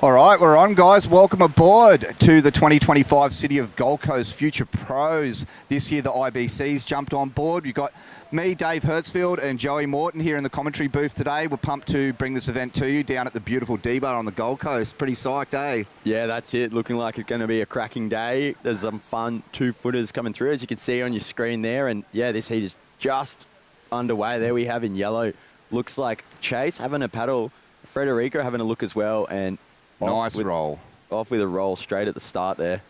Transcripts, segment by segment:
All right, we're on, guys. Welcome aboard to the 2025 City of Gold Coast Future Pros. This year, the IBC's jumped on board. You've got me, Dave Hertzfield, and Joey Morton here in the commentary booth today. We're pumped to bring this event to you down at the beautiful D-Bar on the Gold Coast. Pretty psyched, eh? Yeah, that's it. Looking like it's going to be a cracking day. There's some fun two-footers coming through, as you can see on your screen there. And, yeah, this heat is just underway. There we have in yellow. Looks like Chase having a paddle, Frederico having a look as well, and nice roll. Off with a roll straight at the start there.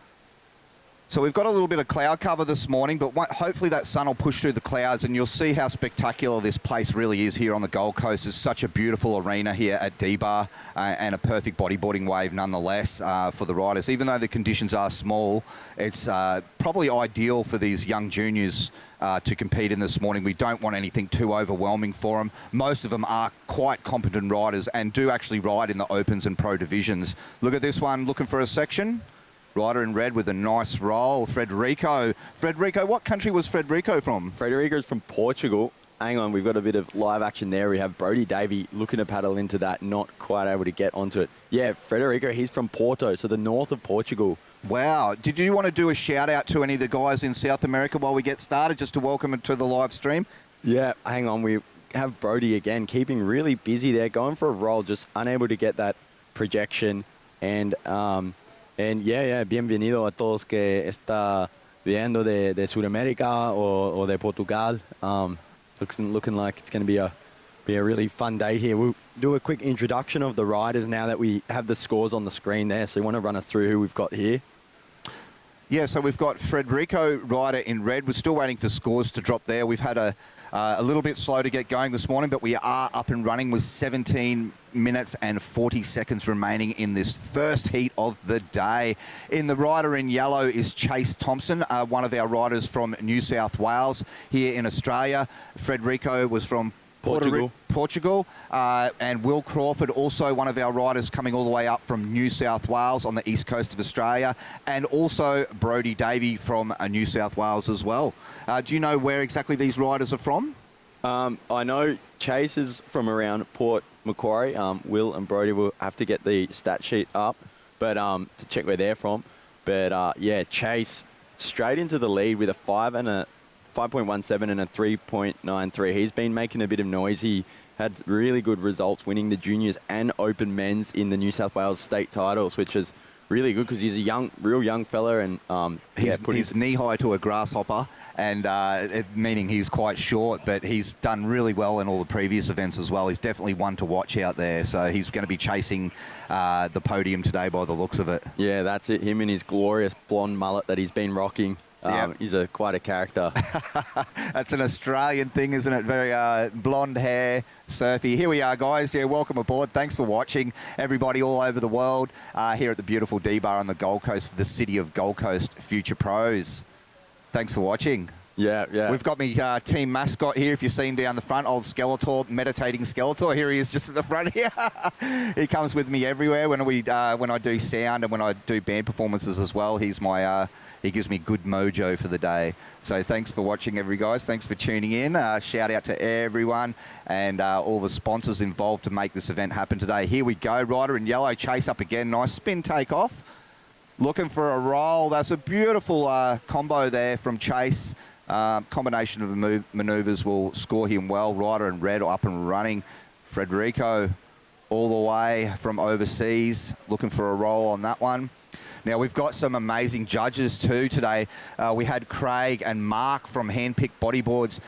So we've got a little bit of cloud cover this morning, but hopefully that sun will push through the clouds and you'll see how spectacular this place really is here on the Gold Coast. It's such a beautiful arena here at D-Bar and a perfect bodyboarding wave nonetheless for the riders. Even though the conditions are small, it's probably ideal for these young juniors to compete in this morning. We don't want anything too overwhelming for them. Most of them are quite competent riders and do actually ride in the Opens and Pro divisions. Look at this one, looking for a section. Rider in red with a nice roll, Frederico. Frederico, what country was Frederico from? Frederico is from Portugal. Hang on, we've got a bit of live action there. We have Brody Davey looking to paddle into that, not quite able to get onto it. Yeah, Frederico, he's from Porto, so the north of Portugal. Wow. Did you want to do a shout out to any of the guys in South America while we get started, just to welcome them to the live stream? Yeah, hang on. We have Brody again, keeping really busy there, going for a roll, just unable to get that projection. And bienvenido a todos que está viendo de Sudamérica o de Portugal. Looking like it's going to be a really fun day here. We'll do a quick introduction of the riders now that we have the scores on the screen there. So you want to run us through who we've got here? Yeah, so we've got Frederico rider in red. We're still waiting for scores to drop there. We've had a little bit slow to get going this morning, but we are up and running with 17 minutes and 40 seconds remaining in this first heat of the day. In the rider in yellow is Chase Thompson, one of our riders from New South Wales here in Australia. Frederico was from Portugal. And Will Crawford, also one of our riders coming all the way up from New South Wales on the east coast of Australia, and also Brody Davey from New South Wales as well. Do you know where exactly these riders are from? I know Chase is from around Port Macquarie. Will and Brody will have to get the stat sheet up, but to check where they're from. But yeah, Chase straight into the lead with a 5.17 and a 3.93. He's been making a bit of noise. He had really good results winning the juniors and open men's in the New South Wales state titles, which is really good because he's a real young fella, and he's knee-high to a grasshopper, and meaning he's quite short, but he's done really well in all the previous events as well. He's definitely one to watch out there, so he's going to be chasing the podium today by the looks of it. Yeah, that's it. Him and his glorious blonde mullet that he's been rocking. He's quite a character. That's an Australian thing, isn't it? Very blonde hair, surfy. Here we are, guys. Yeah, welcome aboard. Thanks for watching, everybody all over the world, here at the beautiful D-Bar on the Gold Coast for the City of Gold Coast Future Pros. Thanks for watching. Yeah. We've got me team mascot here, if you see him down the front, old Skeletor, meditating Skeletor. Here he is just at the front here. He comes with me everywhere when I do sound and when I do band performances as well. He's my... He gives me good mojo for the day. So thanks for watching, guys. Thanks for tuning in. Shout out to everyone and all the sponsors involved to make this event happen today. Here we go. Rider in yellow, Chase up again. Nice spin take off. Looking for a roll. That's a beautiful combo there from Chase. Combination of manoeuvres will score him well. Rider in red up and running. Frederico all the way from overseas. Looking for a roll on that one. Now, we've got some amazing judges too today. We had Craig and Mark from Handpicked Bodyboards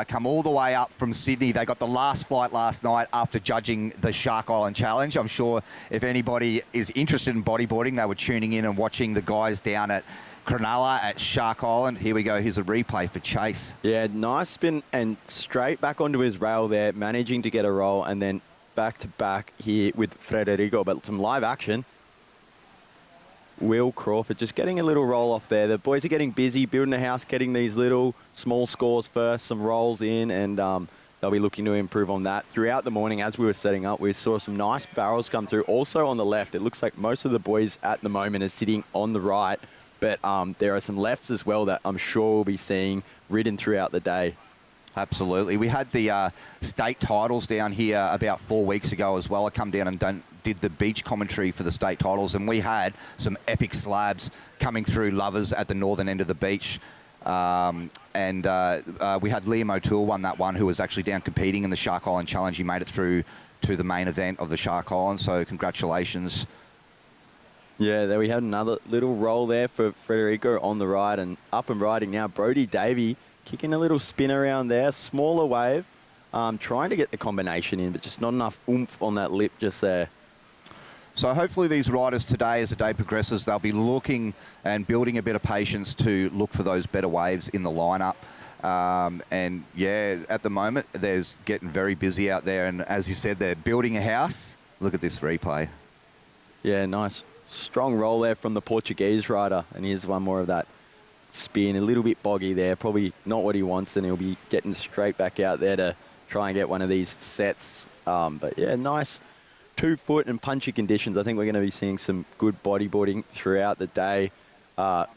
come all the way up from Sydney. They got the last flight last night after judging the Shark Island Challenge. I'm sure if anybody is interested in bodyboarding, they were tuning in and watching the guys down at Cronulla at Shark Island. Here we go. Here's a replay for Chase. Yeah, nice spin and straight back onto his rail there, managing to get a roll, and then back to back here with Frederico. But some live action. Will Crawford just getting a little roll off there. The boys are getting busy, building a house, getting these little small scores first, some rolls in, and they'll be looking to improve on that. Throughout the morning, as we were setting up, we saw some nice barrels come through. Also on the left, it looks like most of the boys at the moment are sitting on the right, but there are some lefts as well that I'm sure we'll be seeing ridden throughout the day. Absolutely. We had the state titles down here about 4 weeks ago as well. I come down and did the beach commentary for the state titles, and we had some epic slabs coming through Lovers at the northern end of the beach. We had Liam O'Toole won that one, who was actually down competing in the Shark Island Challenge. He made it through to the main event of the Shark Island, so congratulations. Yeah, there we had another little roll there for Federico on the ride, and up and riding now. Brody Davey kicking a little spin around there, smaller wave, trying to get the combination in, but just not enough oomph on that lip just there. So hopefully these riders today, as the day progresses, they'll be looking and building a bit of patience to look for those better waves in the lineup. And yeah, at the moment, there's getting very busy out there. And as you said, they're building a house. Look at this replay. Yeah, nice. Strong roll there from the Portuguese rider. And here's one more of that spin, a little bit boggy there, probably not what he wants, and he'll be getting straight back out there to try and get one of these sets. But yeah, nice 2 foot and punchy conditions. I think we're going to be seeing some good bodyboarding throughout the day. The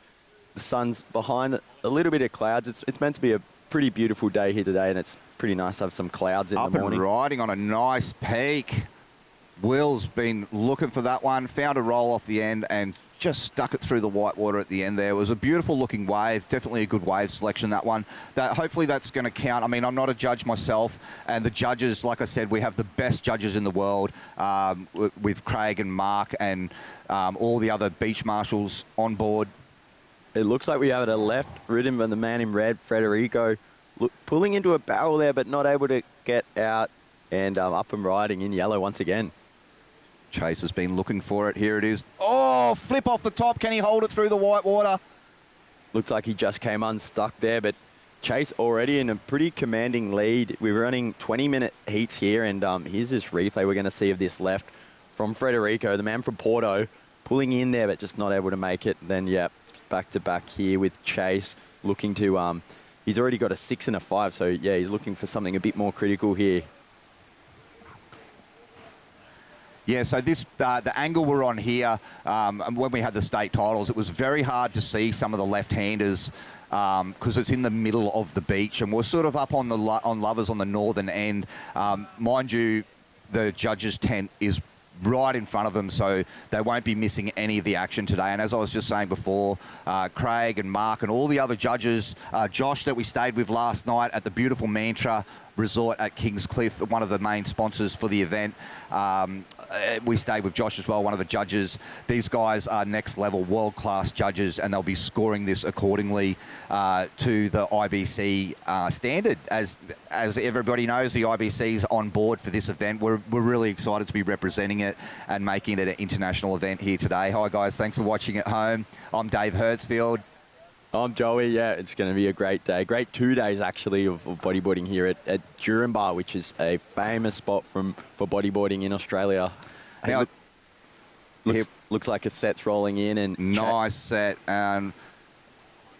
sun's behind a little bit of clouds. It's meant to be a pretty beautiful day here today, and it's pretty nice to have some clouds in the morning. Up and riding on a nice peak. Will's been looking for that one, found a roll off the end and just stuck it through the white water at the end there. It was a beautiful looking wave, definitely a good wave selection, that one. Hopefully that's going to count. I mean, I'm not a judge myself, and the judges, like I said, we have the best judges in the world with Craig and Mark and all the other beach marshals on board. It looks like we have it a left, ridden by the man in red, Federico, pulling into a barrel there, but not able to get out, and up and riding in yellow once again. Chase has been looking for it. Here it is. Oh, flip off the top. Can he hold it through the white water? Looks like he just came unstuck there, but Chase already in a pretty commanding lead. We're running 20-minute heats here, and here's this replay we're going to see of this left from Federico, the man from Porto, pulling in there, but just not able to make it. Then, yeah, back-to-back here with Chase, looking to... he's already got a 6 and a 5, so, yeah, he's looking for something a bit more critical here. Yeah, so this the angle we're on here, when we had the state titles, it was very hard to see some of the left-handers because it's in the middle of the beach, and we're sort of up on the Lovers on the northern end. Mind you, the judges' tent is right in front of them, so they won't be missing any of the action today. And as I was just saying before, Craig and Mark and all the other judges, Josh that we stayed with last night at the beautiful Mantra Resort at Kingscliff, one of the main sponsors for the event. We stayed with Josh as well, one of the judges. These guys are next level, world-class judges, and they'll be scoring this accordingly to the IBC standard. As everybody knows, the IBC's on board for this event. We're really excited to be representing it and making it an international event here today. Hi guys, thanks for watching at home. I'm Dave Hertzfield. I'm Joey. Yeah, it's going to be a great day. Great 2 days, actually, of bodyboarding here at Duranbar, which is a famous spot for bodyboarding in Australia. Now, looks like a set's rolling in. And nice set. And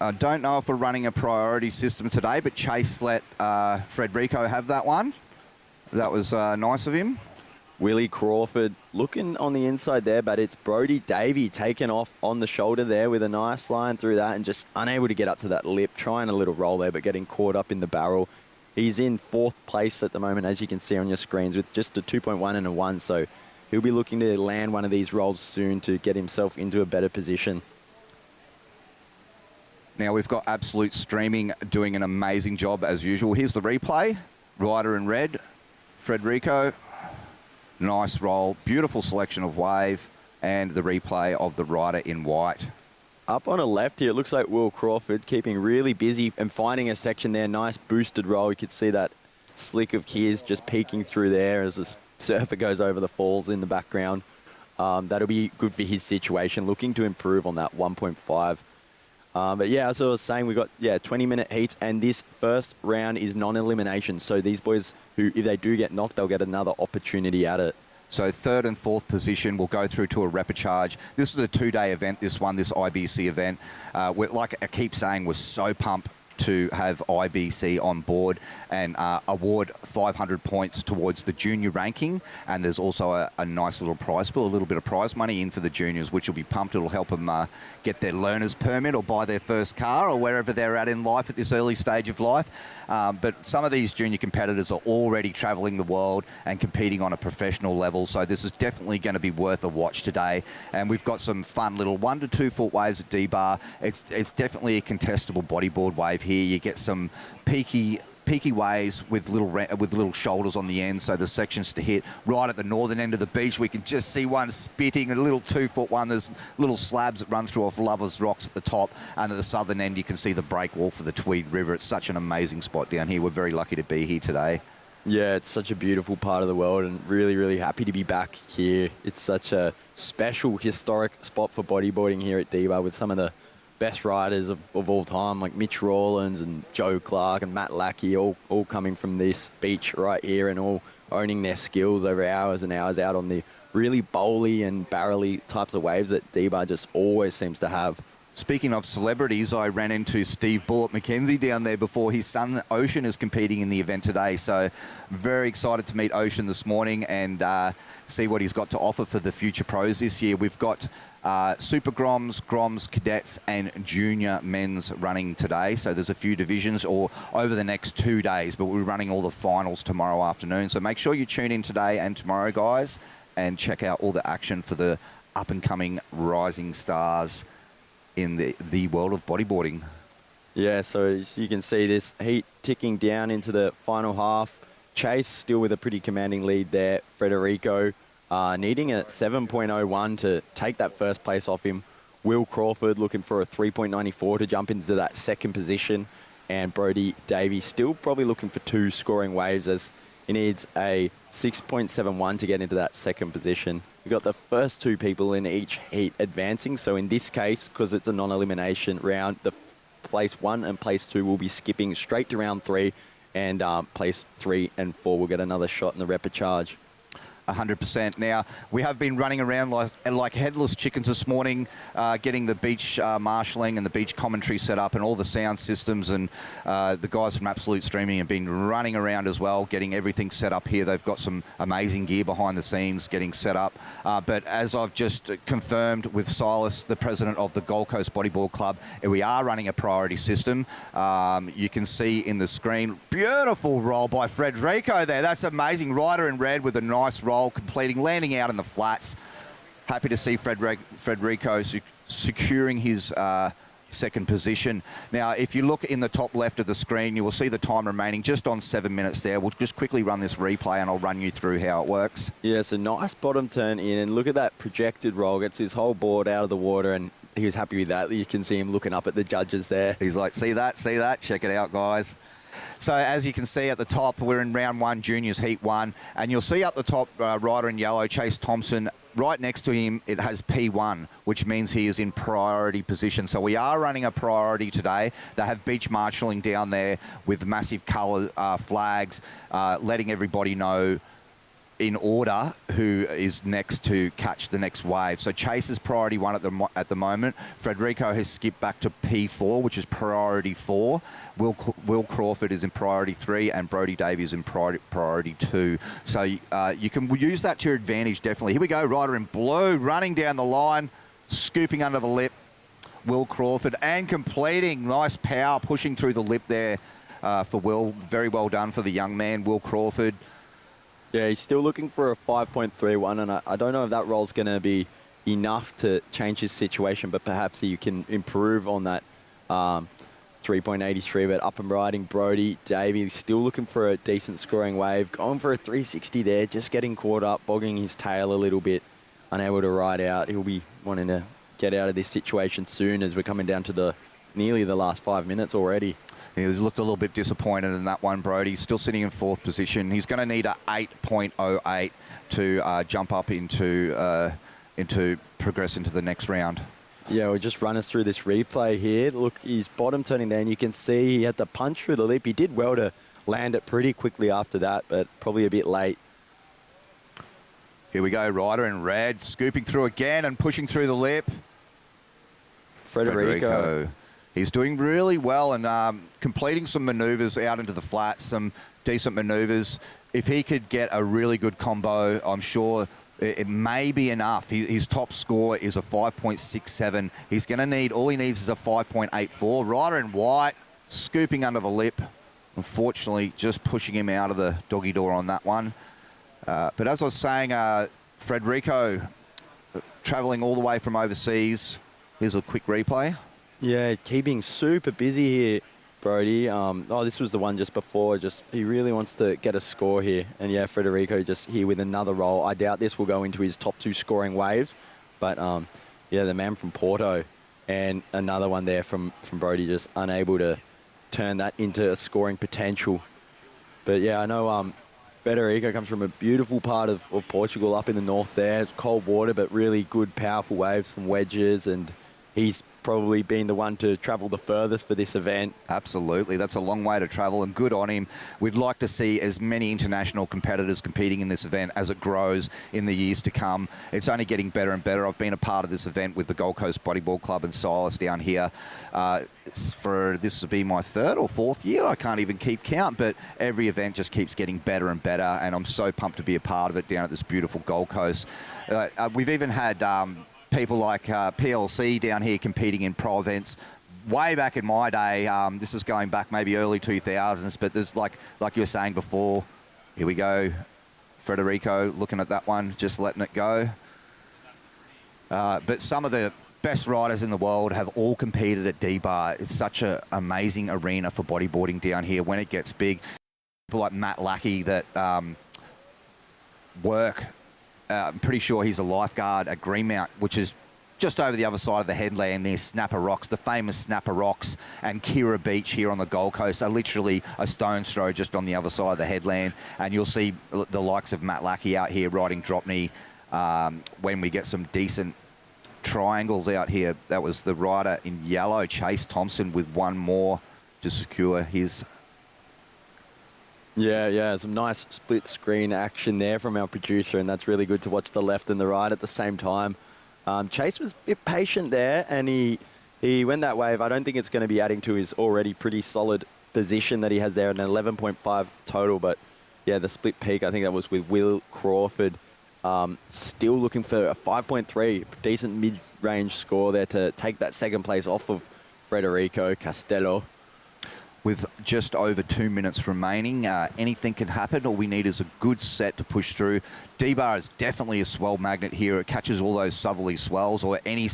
I don't know if we're running a priority system today, but Chase let Federico have that one. That was nice of him. Willie Crawford looking on the inside there, but it's Brody Davey taken off on the shoulder there with a nice line through that and just unable to get up to that lip, trying a little roll there, but getting caught up in the barrel. He's in 4th place at the moment, as you can see on your screens, with just a 2.1 and a 1, so he'll be looking to land one of these rolls soon to get himself into a better position. Now we've got Absolute Streaming doing an amazing job as usual. Here's the replay. Rider in red, Federico. Nice roll, beautiful selection of wave, and the replay of the rider in white. Up on a left here, it looks like Will Crawford keeping really busy and finding a section there. Nice boosted roll. You could see that slick of Kears just peeking through there as the surfer goes over the falls in the background. That'll be good for his situation, looking to improve on that 1.5. But yeah, as I was saying, we've got 20-minute heats, and this first round is non-elimination. So these boys, who if they do get knocked, they'll get another opportunity at it. So 3rd and 4th position will go through to a repechage. This is a 2-day event, this IBC event. Like I keep saying, we're so pumped to have IBC on board and award 500 points towards the junior ranking. And there's also a nice little prize pool, a little bit of prize money in for the juniors, which will be pumped. It'll help them get their learner's permit or buy their first car or wherever they're at in life at this early stage of life. But some of these junior competitors are already travelling the world and competing on a professional level. So this is definitely going to be worth a watch today. And we've got some fun little 1 to 2 foot waves at D-Bar. It's definitely a contestable bodyboard wave here. You get some peaky waves with little shoulders on the end, so the sections to hit right at the northern end of the beach. We can just see one spitting, a little 2 foot one. There's little slabs that run through off Lovers Rocks at the top, and at the southern end you can see the breakwall for the Tweed River. It's such an amazing spot down here. We're very lucky to be here today. Yeah, it's such a beautiful part of the world, and really, really happy to be back here. It's such a special, historic spot for bodyboarding here at D-Bar with some of the best riders of all time, like Mitch Rawlins and Joe Clark and Matt Lackey, all coming from this beach right here and all owning their skills over hours and hours out on the really bowly and barrely types of waves that D-Bar just always seems to have. Speaking of celebrities, I ran into Steve Bullitt McKenzie down there before. His son Ocean is competing in the event today, so very excited to meet Ocean this morning and see what he's got to offer for the future pros this year. We've got Super Groms, Groms, Cadets and Junior Men's running today. So there's a few divisions or over the next 2 days, but we're running all the finals tomorrow afternoon. So make sure you tune in today and tomorrow, guys, and check out all the action for the up-and-coming rising stars in the world of bodyboarding. Yeah, so as you can see this heat ticking down into the final half. Chase still with a pretty commanding lead there. Federico needing a 7.01 to take that first place off him. Will Crawford looking for a 3.94 to jump into that second position. And Brody Davies still probably looking for 2 scoring waves as he needs a 6.71 to get into that second position. We've got the first 2 people in each heat advancing. So in this case, because it's a non-elimination round, the place 1 and place 2 will be skipping straight to round 3. And place 3 and 4 will get another shot in the repechage. 100%. Now, we have been running around like headless chickens this morning, getting the beach marshalling and the beach commentary set up and all the sound systems, and the guys from Absolute Streaming have been running around as well, getting everything set up here. They've got some amazing gear behind the scenes getting set up. But as I've just confirmed with Silas, the president of the Gold Coast Bodyboard Club, we are running a priority system. You can see in the screen, beautiful roll by Federico there. That's amazing. Rider in red with a nice roll, completing, landing out in the flats. Happy to see Federico securing his second position. Now, if you look in the top left of the screen, you will see the time remaining just on 7 minutes there. We'll just quickly run this replay and I'll run you through how it works. Yeah, so nice bottom turn in, and look at that projected roll. Gets his whole board out of the water, and he was happy with that. You can see him looking up at the judges there. He's like, see that? Check it out, guys. So as you can see at the top, we're in round 1, juniors heat 1, and you'll see up the top, rider in yellow, Chase Thompson. Right next to him, it has P1, which means he is in priority position. So we are running a priority today. They have beach marshalling down there with massive colour flags, letting everybody know in order who is next to catch the next wave. So Chase is priority 1 at the moment. Federico has skipped back to P4, which is priority 4. Will Crawford is in priority 3, and Brody Davies in priority 2. So you can use that to your advantage, definitely. Here we go, rider in blue, running down the line, scooping under the lip. Will Crawford, and completing. Nice power, pushing through the lip there for Will. Very well done for the young man, Will Crawford. Yeah, he's still looking for a 5.31, and I don't know if that roll's going to be enough to change his situation, but perhaps he can improve on that 3.83. But up and riding, Brody Davies still looking for a decent scoring wave, going for a 360 there, just getting caught up, bogging his tail a little bit, unable to ride out. He'll be wanting to get out of this situation soon as we're coming down to nearly the last 5 minutes already. He looked a little bit disappointed in that one, Brody. Still sitting in 4th position. He's going to need a 8.08 to jump up into progress into the next round. Yeah, we'll just run us through this replay here. Look, he's bottom turning there, and you can see he had to punch through the lip. He did well to land it pretty quickly after that, but probably a bit late. Here we go, rider in red, scooping through again and pushing through the lip. Federico. He's doing really well and completing some maneuvers out into the flats, some decent maneuvers. If he could get a really good combo, I'm sure it may be enough. His top score is a 5.67. He's going to need, all he needs is a 5.84. Rider in white, scooping under the lip. Unfortunately, just pushing him out of the doggy door on that one. But as I was saying, Federico traveling all the way from overseas. Here's a quick replay. Yeah, keeping super busy here, Brody. This was the one just before. He really wants to get a score here. And yeah, Federico just here with another roll. I doubt this will go into his top 2 scoring waves. But yeah, the man from Porto and another one there from Brody, just unable to turn that into a scoring potential. But yeah, I know Federico comes from a beautiful part of Portugal up in the north there. It's cold water, but really good, powerful waves, some wedges, and he's probably been the one to travel the furthest for this event. Absolutely. That's a long way to travel, and good on him. We'd like to see as many international competitors competing in this event as it grows in the years to come. It's only getting better and better. I've been a part of this event with the Gold Coast Bodyboard Club and Silas down here. This will be my 3rd or 4th year. I can't even keep count, but every event just keeps getting better and better, and I'm so pumped to be a part of it down at this beautiful Gold Coast. We've even had people like PLC down here competing in pro events. Way back in my day, this is going back maybe early 2000s, but there's like you were saying before, here we go, Federico looking at that one, just letting it go. But some of the best riders in the world have all competed at D-Bar. It's such an amazing arena for bodyboarding down here when it gets big. People like Matt Lackey that work. I'm pretty sure he's a lifeguard at Greenmount, which is just over the other side of the headland near Snapper Rocks. The famous Snapper Rocks and Kira Beach here on the Gold Coast are literally a stone's throw just on the other side of the headland. And you'll see the likes of Matt Lackey out here riding drop knee when we get some decent triangles out here. That was the rider in yellow, Chase Thompson, with one more to secure his... Yeah, some nice split screen action there from our producer, and that's really good to watch the left and the right at the same time. Chase was a bit patient there, and he went that wave. I don't think it's going to be adding to his already pretty solid position that he has there, an 11.5 total. But yeah, the split peak, I think that was with Will Crawford. Still looking for a 5.3, decent mid-range score there to take that 2nd place off of Federico Castello. With just over 2 minutes remaining, anything can happen. All we need is a good set to push through. D-Bar is definitely a swell magnet here. It catches all those southerly swells or any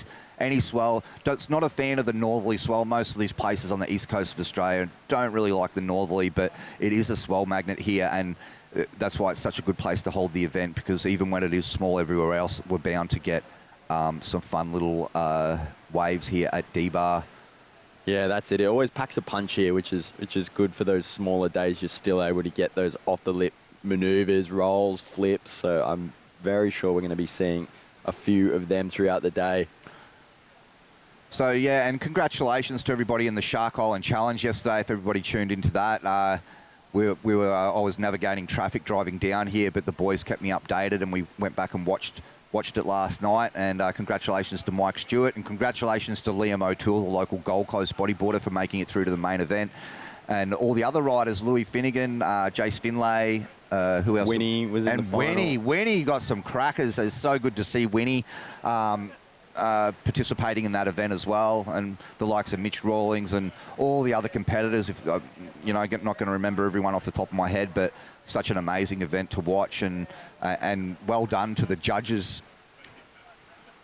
swell. It's not a fan of the northerly swell. Most of these places on the east coast of Australia don't really like the northerly, but it is a swell magnet here, and that's why it's such a good place to hold the event, because even when it is small everywhere else, we're bound to get some fun little waves here at D-Bar. Yeah, that's it. It always packs a punch here, which is good for those smaller days. You're still able to get those off-the-lip maneuvers, rolls, flips. So I'm very sure we're going to be seeing a few of them throughout the day. So, yeah, and congratulations to everybody in the Shark Island Challenge yesterday, if everybody tuned into that. I was navigating traffic driving down here, but the boys kept me updated, and we went back and watched it last night. And congratulations to Mike Stewart, and congratulations to Liam O'Toole, the local Gold Coast bodyboarder, for making it through to the main event. And all the other riders, Louis Finnegan, Jace Finlay, who else? Winnie was in the final. Winnie got some crackers. It's so good to see Winnie participating in that event as well, and the likes of Mitch Rawlings and all the other competitors. If I'm not going to remember everyone off the top of my head, but such an amazing event to watch, and well done to the judges.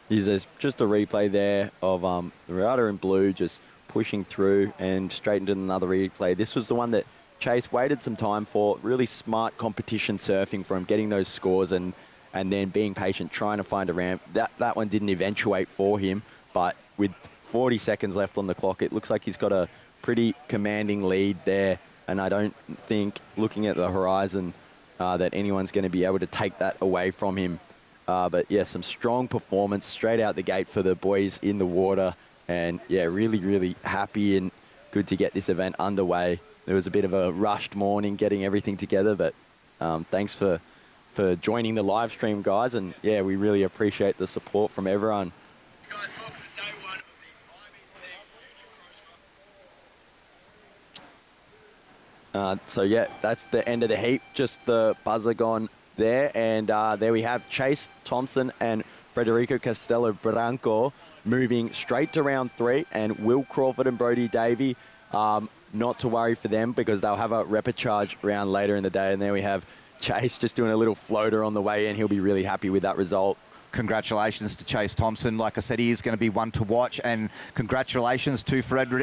There's just a replay there of the rider in blue just pushing through and straight into another replay. This was the one that Chase waited some time for. Really smart competition surfing for him, getting those scores and then being patient, trying to find a ramp. That one didn't eventuate for him, but with 40 seconds left on the clock, it looks like he's got a pretty commanding lead there. And I don't think, looking at the horizon, that anyone's going to be able to take that away from him. But yeah, some strong performance straight out the gate for the boys in the water. And yeah, really, really happy and good to get this event underway. There was a bit of a rushed morning getting everything together, but thanks for joining the live stream, guys. And yeah, we really appreciate the support from everyone. So, yeah, that's the end of the heat. Just the buzzer gone there. And there we have Chase Thompson and Federico Castello Branco moving straight to round 3. And Will Crawford and Brody Davey, not to worry for them because they'll have a repechage round later in the day. And there we have Chase just doing a little floater on the way in. He'll be really happy with that result. Congratulations to Chase Thompson. Like I said, he is going to be one to watch. And congratulations to Fred